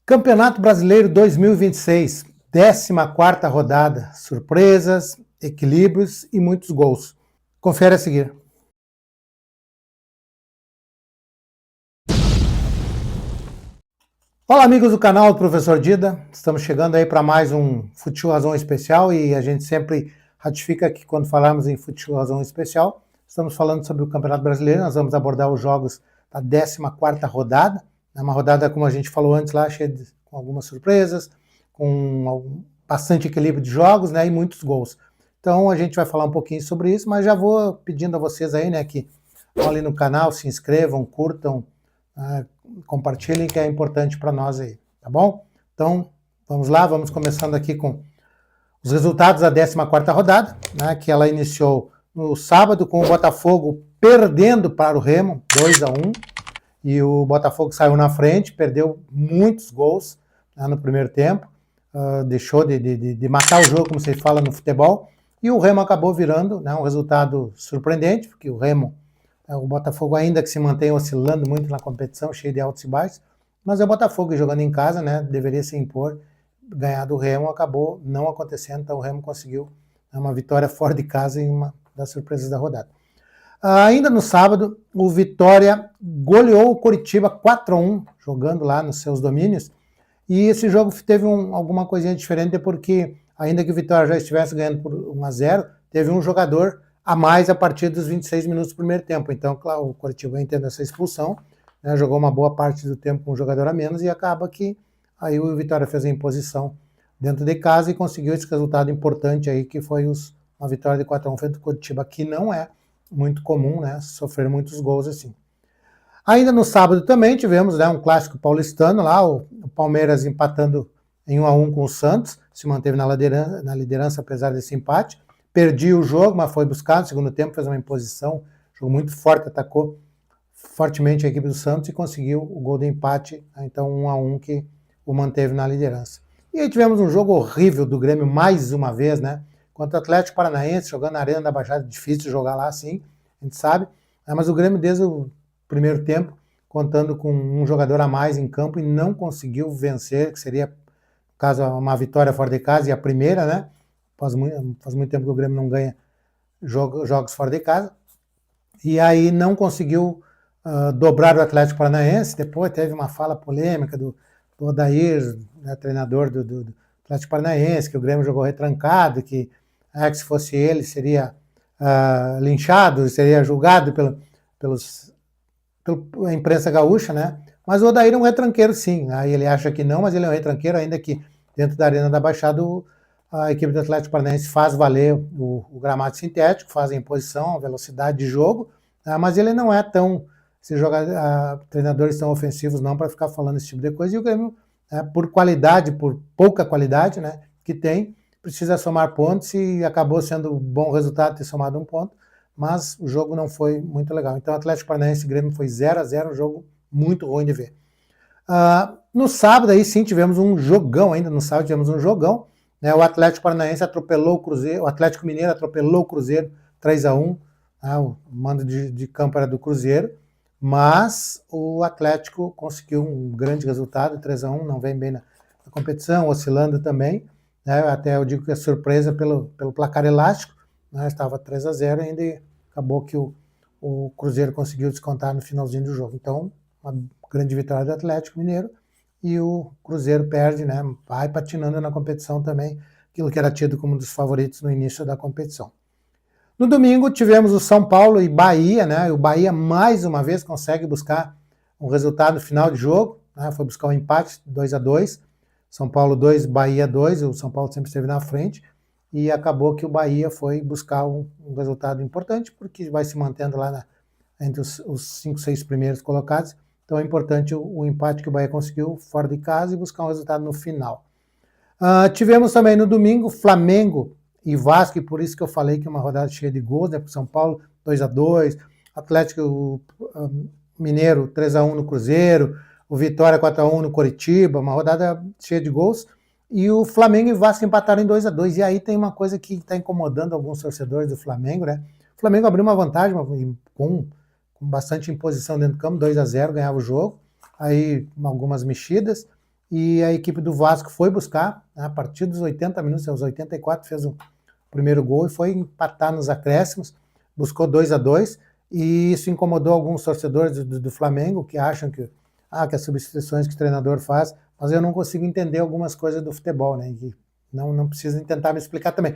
Campeonato Brasileiro 2026, 14ª rodada, surpresas, equilíbrios e muitos gols. Confere a seguir. Olá amigos do canal do Professor Dida, estamos chegando aí para mais um Futebol Razão Especial e a gente sempre ratifica que quando falamos em Futebol Razão Especial, estamos falando sobre o Campeonato Brasileiro, nós vamos abordar os jogos da 14ª rodada, é uma rodada, como a gente falou antes lá, cheia com algumas surpresas, com bastante equilíbrio de jogos, né, e muitos gols. Então a gente vai falar um pouquinho sobre isso, mas já vou pedindo a vocês aí, né, que vão ali no canal, se inscrevam, curtam, compartilhem, que é importante para nós aí, tá bom? Então, vamos lá, vamos começando aqui com os resultados da 14ª rodada, né, que ela iniciou no sábado com o Botafogo perdendo para o Remo, 2-1, e o Botafogo saiu na frente, perdeu muitos gols, né, no primeiro tempo, deixou de matar o jogo, como se fala no futebol, e o Remo acabou virando, né, um resultado surpreendente, porque o Remo, o Botafogo ainda que se mantém oscilando muito na competição, cheio de altos e baixos, mas é o Botafogo jogando em casa, né, deveria se impor, ganhar do Remo, acabou não acontecendo, então o Remo conseguiu uma vitória fora de casa em uma das surpresas da rodada. Ainda no sábado, o Vitória goleou o Coritiba 4-1, jogando lá nos seus domínios, e esse jogo teve alguma coisinha diferente, porque ainda que o Vitória já estivesse ganhando por 1-0, teve um jogador a mais a partir dos 26 minutos do primeiro tempo. Então, claro, o Coritiba entende essa expulsão, né, jogou uma boa parte do tempo com um jogador a menos e acaba que aí o Vitória fez a imposição dentro de casa e conseguiu esse resultado importante aí, que foi uma vitória de 4-1 frente ao Coritiba, que não é muito comum, né, sofrer muitos gols assim. Ainda no sábado também tivemos, né, um clássico paulistano lá, o Palmeiras empatando em 1-1 com o Santos, se manteve na liderança apesar desse empate. Perdi o jogo, mas foi buscar no segundo tempo, fez uma imposição, jogo muito forte, atacou fortemente a equipe do Santos e conseguiu o gol de empate, então 1-1 que o manteve na liderança. E aí tivemos um jogo horrível do Grêmio mais uma vez, né, contra o Atlético Paranaense, jogando na Arena da Baixada, difícil jogar lá assim, a gente sabe, mas o Grêmio desde o primeiro tempo, contando com um jogador a mais em campo e não conseguiu vencer, que seria, no caso, uma vitória fora de casa e a primeira, né, faz muito tempo que o Grêmio não ganha jogos fora de casa, e aí não conseguiu dobrar o Atlético Paranaense. Depois teve uma fala polêmica do Odair, né, treinador do Atlético Paranaense, que o Grêmio jogou retrancado, que se fosse ele seria linchado, seria julgado pela imprensa gaúcha, né? Mas o Odair é um retranqueiro, sim. Aí ele acha que não, mas ele é um retranqueiro, ainda que dentro da Arena da Baixada a equipe do Atlético Paranaense faz valer o gramado sintético, faz a imposição, a velocidade de jogo, mas ele não é tão, treinadores tão ofensivos não para ficar falando esse tipo de coisa, e o Grêmio, por qualidade, por pouca qualidade, né, que tem, precisa somar pontos, e acabou sendo um bom resultado ter somado um ponto, mas o jogo não foi muito legal. Então o Atlético Paranaense e Grêmio foi 0-0, um jogo muito ruim de ver. No sábado aí sim tivemos um jogão, né, o Atlético Paranaense atropelou o Cruzeiro, o Atlético Mineiro atropelou o Cruzeiro 3-1, né, o mando de campo era do Cruzeiro, mas o Atlético conseguiu um grande resultado, 3-1, não vem bem na competição, oscilando também, né, até eu digo que é surpresa pelo placar elástico, né, estava 3-0 ainda e acabou que o Cruzeiro conseguiu descontar no finalzinho do jogo. Então, uma grande vitória do Atlético Mineiro, e o Cruzeiro perde, né, vai patinando na competição também, aquilo que era tido como um dos favoritos no início da competição. No domingo tivemos o São Paulo e Bahia, né, o Bahia mais uma vez consegue buscar um resultado no final de jogo, né, foi buscar um empate 2-2, São Paulo 2, Bahia 2, o São Paulo sempre esteve na frente, e acabou que o Bahia foi buscar um resultado importante, porque vai se mantendo lá entre os 5, 6 primeiros colocados. Então é importante o empate que o Bahia conseguiu fora de casa e buscar um resultado no final. Tivemos também no domingo Flamengo e Vasco, e por isso que eu falei que é uma rodada cheia de gols, né, para o São Paulo 2-2, Atlético Mineiro 3-1 no Cruzeiro, o Vitória 4-1 no Coritiba, uma rodada cheia de gols, e o Flamengo e Vasco empataram em 2-2, e aí tem uma coisa que está incomodando alguns torcedores do Flamengo, né? O Flamengo abriu uma vantagem com bastante imposição dentro do campo, 2-0, ganhava o jogo, aí algumas mexidas, e a equipe do Vasco foi buscar, né, a partir dos 80 minutos, aos 84, fez o primeiro gol e foi empatar nos acréscimos, buscou 2-2, e isso incomodou alguns torcedores do Flamengo, que acham que as substituições que o treinador faz, mas eu não consigo entender algumas coisas do futebol, né, e não precisa tentar me explicar também,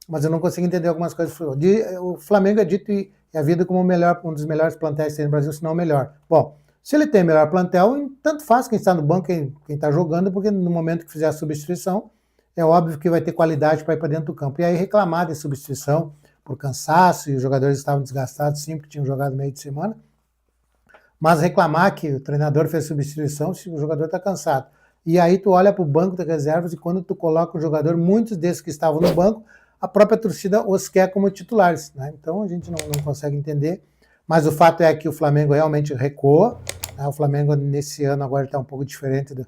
mas eu não consigo entender algumas coisas do futebol. O Flamengo é dito e é visto como um dos melhores plantéis que tem no Brasil, se não o melhor. Bom, se ele tem melhor plantel, tanto faz quem está no banco, quem está jogando, porque no momento que fizer a substituição, é óbvio que vai ter qualidade para ir para dentro do campo. E aí reclamar de substituição por cansaço, e os jogadores estavam desgastados, sim, porque tinham jogado meio de semana, mas reclamar que o treinador fez substituição se o jogador está cansado. E aí tu olha para o banco de reservas e quando tu coloca o jogador, muitos desses que estavam no banco, a própria torcida os quer como titulares, né? Então a gente não consegue entender, mas o fato é que o Flamengo realmente recuou, né? O Flamengo nesse ano agora está um pouco diferente do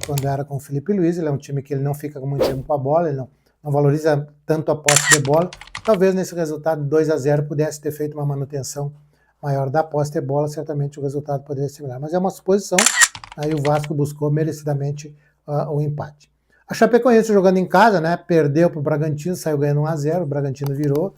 quando era com o Felipe Luiz, ele é um time que ele não fica com muito tempo com a bola, ele não valoriza tanto a posse de bola, talvez nesse resultado 2-0 pudesse ter feito uma manutenção maior da posse de bola, certamente o resultado poderia ser melhor, mas é uma suposição, aí o Vasco buscou merecidamente o empate. A Chapecoense jogando em casa, né, perdeu para o Bragantino, saiu ganhando 1-0, o Bragantino virou,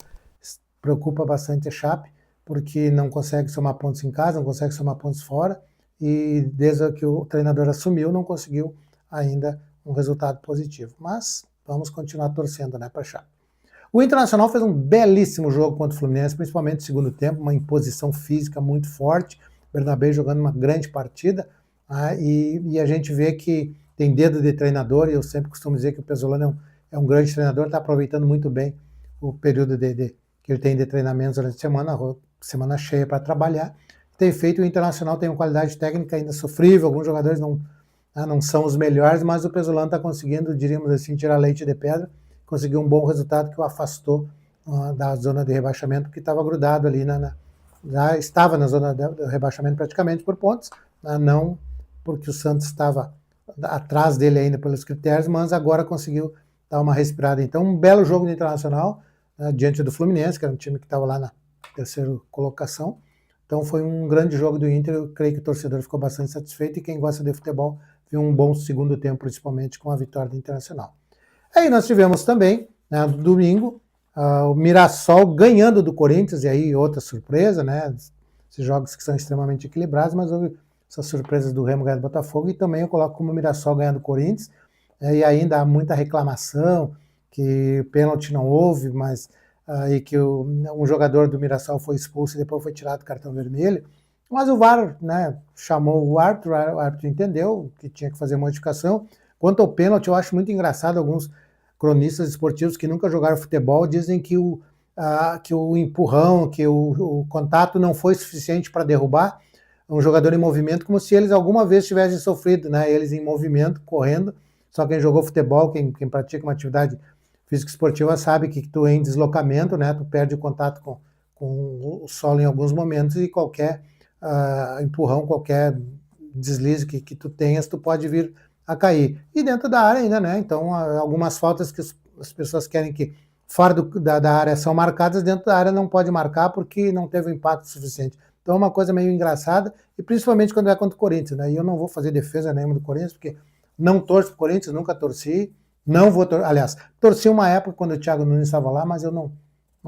preocupa bastante a Chape, porque não consegue somar pontos em casa, não consegue somar pontos fora, e desde que o treinador assumiu, não conseguiu ainda um resultado positivo. Mas vamos continuar torcendo, né, para a Chape. O Internacional fez um belíssimo jogo contra o Fluminense, principalmente no segundo tempo, uma imposição física muito forte, o Bernabéu jogando uma grande partida, e a gente vê que tem dedo de treinador, e eu sempre costumo dizer que o Pesolano é um grande treinador, está aproveitando muito bem o período que ele tem de treinamentos durante a semana cheia para trabalhar. Tem feito, o Internacional tem uma qualidade técnica ainda sofrível, alguns jogadores não são os melhores, mas o Pesolano está conseguindo, diríamos assim, tirar leite de pedra, conseguiu um bom resultado que o afastou da zona de rebaixamento, que estava grudado ali, já estava na zona de rebaixamento praticamente por pontos, não porque o Santos estava atrás dele ainda pelos critérios, mas agora conseguiu dar uma respirada. Então, um belo jogo do Internacional, diante do Fluminense, que era um time que estava lá na terceira colocação. Então foi um grande jogo do Inter, eu creio que o torcedor ficou bastante satisfeito e quem gosta de futebol viu um bom segundo tempo, principalmente com a vitória do Internacional. Aí nós tivemos também, né, no domingo, o Mirassol ganhando do Corinthians, e aí outra surpresa, né? Esses jogos que são extremamente equilibrados, mas houve essas surpresas do Remo ganhando do Botafogo, e também eu coloco como o Mirassol ganhando do Corinthians, e ainda há muita reclamação, que pênalti não houve, mas e que um jogador do Mirassol foi expulso e depois foi tirado do cartão vermelho. Mas o VAR, né, chamou o árbitro entendeu que tinha que fazer modificação. Quanto ao pênalti, eu acho muito engraçado alguns cronistas esportivos que nunca jogaram futebol dizem que o empurrão, que o contato não foi suficiente para derrubar um jogador em movimento, como se eles alguma vez tivessem sofrido, né? Eles em movimento, correndo. Só quem jogou futebol, quem pratica uma atividade física esportiva sabe que tu em deslocamento, né? Tu perde o contato com o solo em alguns momentos e qualquer empurrão, qualquer deslize que tu tenhas, tu pode vir a cair. E dentro da área ainda, né? Então, algumas faltas que as pessoas querem que fora da área são marcadas, dentro da área não pode marcar porque não teve um impacto suficiente. Então é uma coisa meio engraçada, e principalmente quando é contra o Corinthians, né? E eu não vou fazer defesa nenhuma do Corinthians, porque não torço pro Corinthians, nunca torci, não vou torcer. Aliás, torci uma época quando o Thiago Nunes estava lá, mas eu não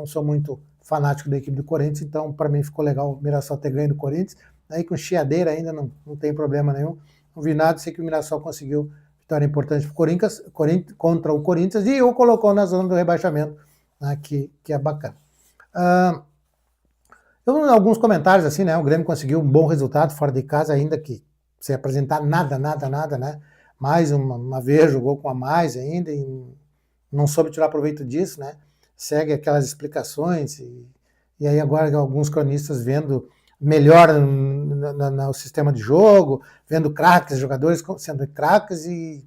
sou muito fanático da equipe do Corinthians, então para mim ficou legal o Mirassol ter ganho do Corinthians. Aí com chiadeira ainda não tem problema nenhum. Não vi nada, sei que o Mirassol conseguiu vitória importante contra o Corinthians e o colocou na zona do rebaixamento, né, que é bacana. Alguns comentários assim, né? O Grêmio conseguiu um bom resultado fora de casa, ainda que sem apresentar nada, né? Mais uma vez jogou com a mais ainda e não soube tirar proveito disso, né? Segue aquelas explicações e aí agora alguns cronistas vendo melhor no sistema de jogo, vendo craques, jogadores sendo craques e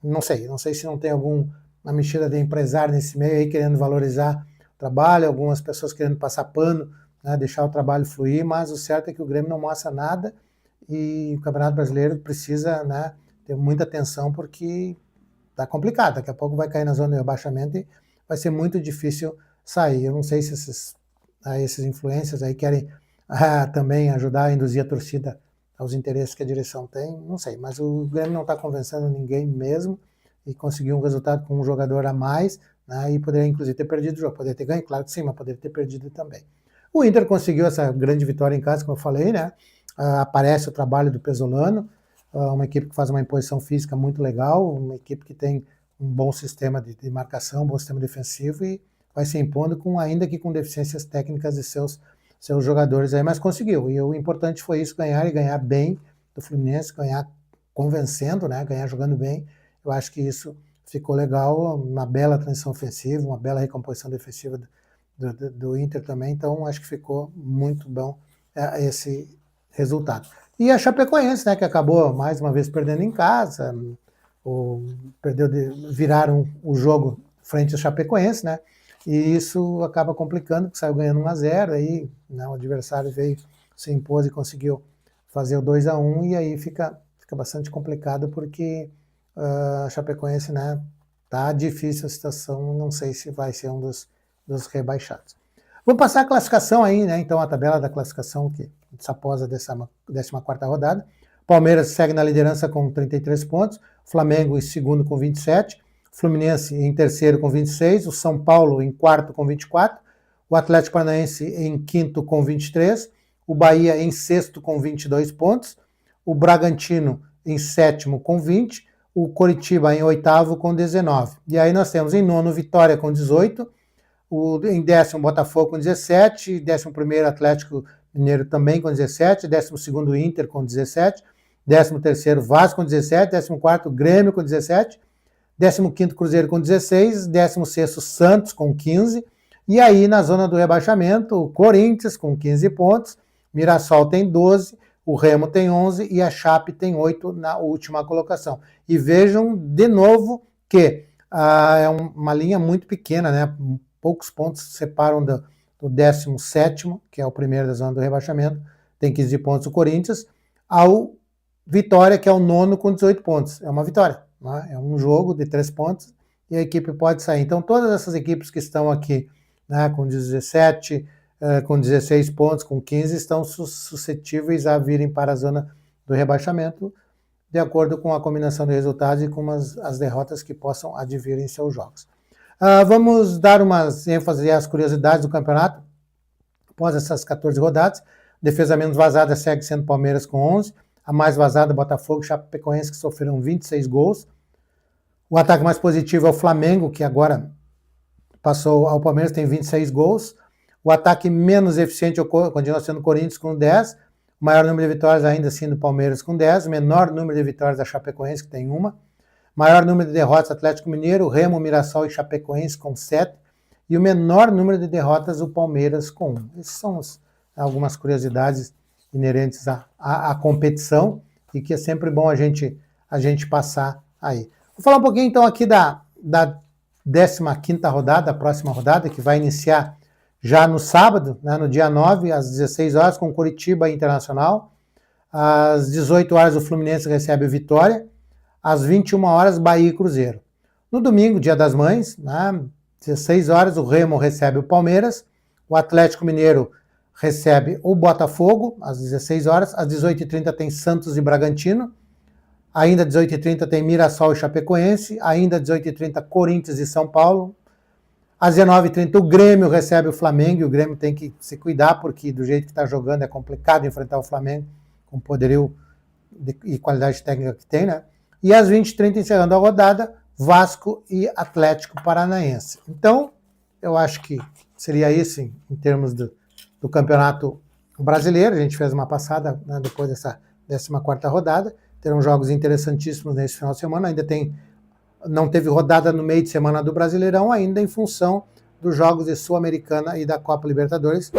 não sei se não tem alguma mexida de empresário nesse meio aí querendo valorizar o trabalho, algumas pessoas querendo passar pano, né, deixar o trabalho fluir, mas o certo é que o Grêmio não mostra nada e o Campeonato Brasileiro precisa, né, ter muita atenção porque tá complicado, daqui a pouco vai cair na zona de rebaixamento e vai ser muito difícil sair. Eu não sei se esses influencers aí querem também ajudar a induzir a torcida aos interesses que a direção tem, não sei, mas o Grêmio não está convencendo ninguém mesmo, e conseguiu um resultado com um jogador a mais, né, e poderia inclusive ter perdido o jogo, poderia ter ganho, claro que sim, mas poderia ter perdido também. O Inter conseguiu essa grande vitória em casa, como eu falei, né, aparece o trabalho do Pesolano, uma equipe que faz uma imposição física muito legal, uma equipe que tem um bom sistema de marcação, um bom sistema defensivo, e vai se impondo, ainda que com deficiências técnicas de seus jogadores aí, mas conseguiu. E o importante foi isso, ganhar e ganhar bem do Fluminense, ganhar convencendo, né, ganhar jogando bem. Eu acho que isso ficou legal, uma bela transição ofensiva, uma bela recomposição defensiva do Inter também, então acho que ficou muito bom esse resultado. E a Chapecoense, né, que acabou mais uma vez perdendo em casa, viraram o jogo frente ao Chapecoense, né, e isso acaba complicando, porque saiu ganhando 1-0, aí, né, o adversário veio, se impôs e conseguiu fazer o 2-1, e aí fica bastante complicado, porque a Chapecoense, né, tá difícil a situação, não sei se vai ser um dos rebaixados. Vamos passar a classificação aí, né, então a tabela da classificação, que após a 14ª rodada. Palmeiras segue na liderança com 33 pontos, Flamengo em segundo com 27, Fluminense em terceiro com 26, o São Paulo em quarto com 24, o Atlético Paranaense em quinto com 23, o Bahia em sexto com 22 pontos, o Bragantino em sétimo com 20, o Coritiba em oitavo com 19. E aí nós temos em nono Vitória com 18, em décimo Botafogo com 17, 11º Atlético Mineiro também com 17, 12º Inter com 17, 13º Vasco com 17, 14º Grêmio com 17, 15º Cruzeiro com 16, 16º Santos com 15, e aí na zona do rebaixamento o Corinthians com 15 pontos, Mirassol tem 12, o Remo tem 11 e a Chape tem 8 na última colocação. E vejam de novo que é uma linha muito pequena, né? Poucos pontos separam do 17º, que é o primeiro da zona do rebaixamento, tem 15 pontos o Corinthians, ao Vitória, que é o nono com 18 pontos. É uma vitória, né? É um jogo de 3 pontos e a equipe pode sair. Então todas essas equipes que estão aqui, né, com 17, com 16 pontos, com 15, estão suscetíveis a virem para a zona do rebaixamento, de acordo com a combinação de resultados e com as derrotas que possam advir em seus jogos. Vamos dar umas ênfase às curiosidades do campeonato. Após essas 14 rodadas, defesa menos vazada segue sendo Palmeiras com 11, a mais vazada Botafogo e Chapecoense, que sofreram 26 gols. O ataque mais positivo é o Flamengo, que agora passou ao Palmeiras, tem 26 gols. O ataque menos eficiente continua sendo o Corinthians com 10, o maior número de vitórias ainda assim do Palmeiras com 10, o menor número de vitórias da Chapecoense, que tem 1. Maior número de derrotas Atlético Mineiro, Remo, Mirassol e Chapecoense com 7. E o menor número de derrotas o Palmeiras com 1. Essas são algumas curiosidades inerentes à competição e que é sempre bom a gente passar aí. Vou falar um pouquinho então aqui da 15ª rodada, a próxima rodada, que vai iniciar já no sábado, né, no dia 9, às 16 horas, com Coritiba Internacional. Às 18 horas o Fluminense recebe o Vitória. Às 21 horas, Bahia e Cruzeiro. No domingo, dia das mães, né, 16 horas, o Remo recebe o Palmeiras, o Atlético Mineiro recebe o Botafogo, às 16 horas, às 18h30 tem Santos e Bragantino, ainda às 18h30 tem Mirassol e Chapecoense, ainda às 18h30 Corinthians e São Paulo, às 19h30 o Grêmio recebe o Flamengo, e o Grêmio tem que se cuidar, porque do jeito que está jogando é complicado enfrentar o Flamengo, com o poderio e qualidade técnica que tem, né? E às 20h30, encerrando a rodada, Vasco e Atlético Paranaense. Então, eu acho que seria isso em termos do Campeonato Brasileiro. A gente fez uma passada, né, depois dessa 14ª rodada. Terão jogos interessantíssimos nesse final de semana. Não teve rodada no meio de semana do Brasileirão, ainda em função dos jogos de Sul-Americana e da Copa Libertadores,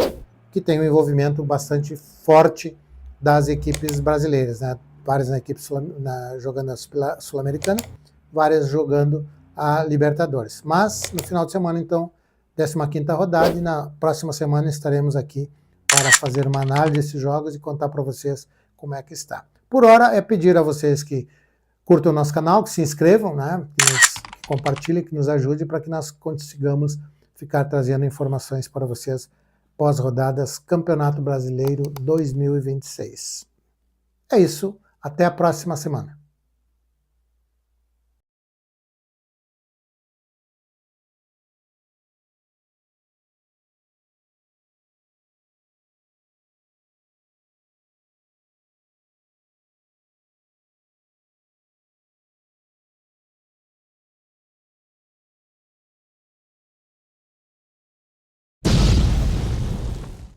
que tem um envolvimento bastante forte das equipes brasileiras, né? Várias equipes jogando a Sul-Americana, várias jogando a Libertadores. Mas no final de semana, então, 15ª rodada, e na próxima semana estaremos aqui para fazer uma análise desses jogos e contar para vocês como é que está. Por hora, é pedir a vocês que curtam o nosso canal, que se inscrevam, né, que compartilhem, que nos ajude para que nós consigamos ficar trazendo informações para vocês pós-rodadas Campeonato Brasileiro 2026. É isso. Até a próxima semana.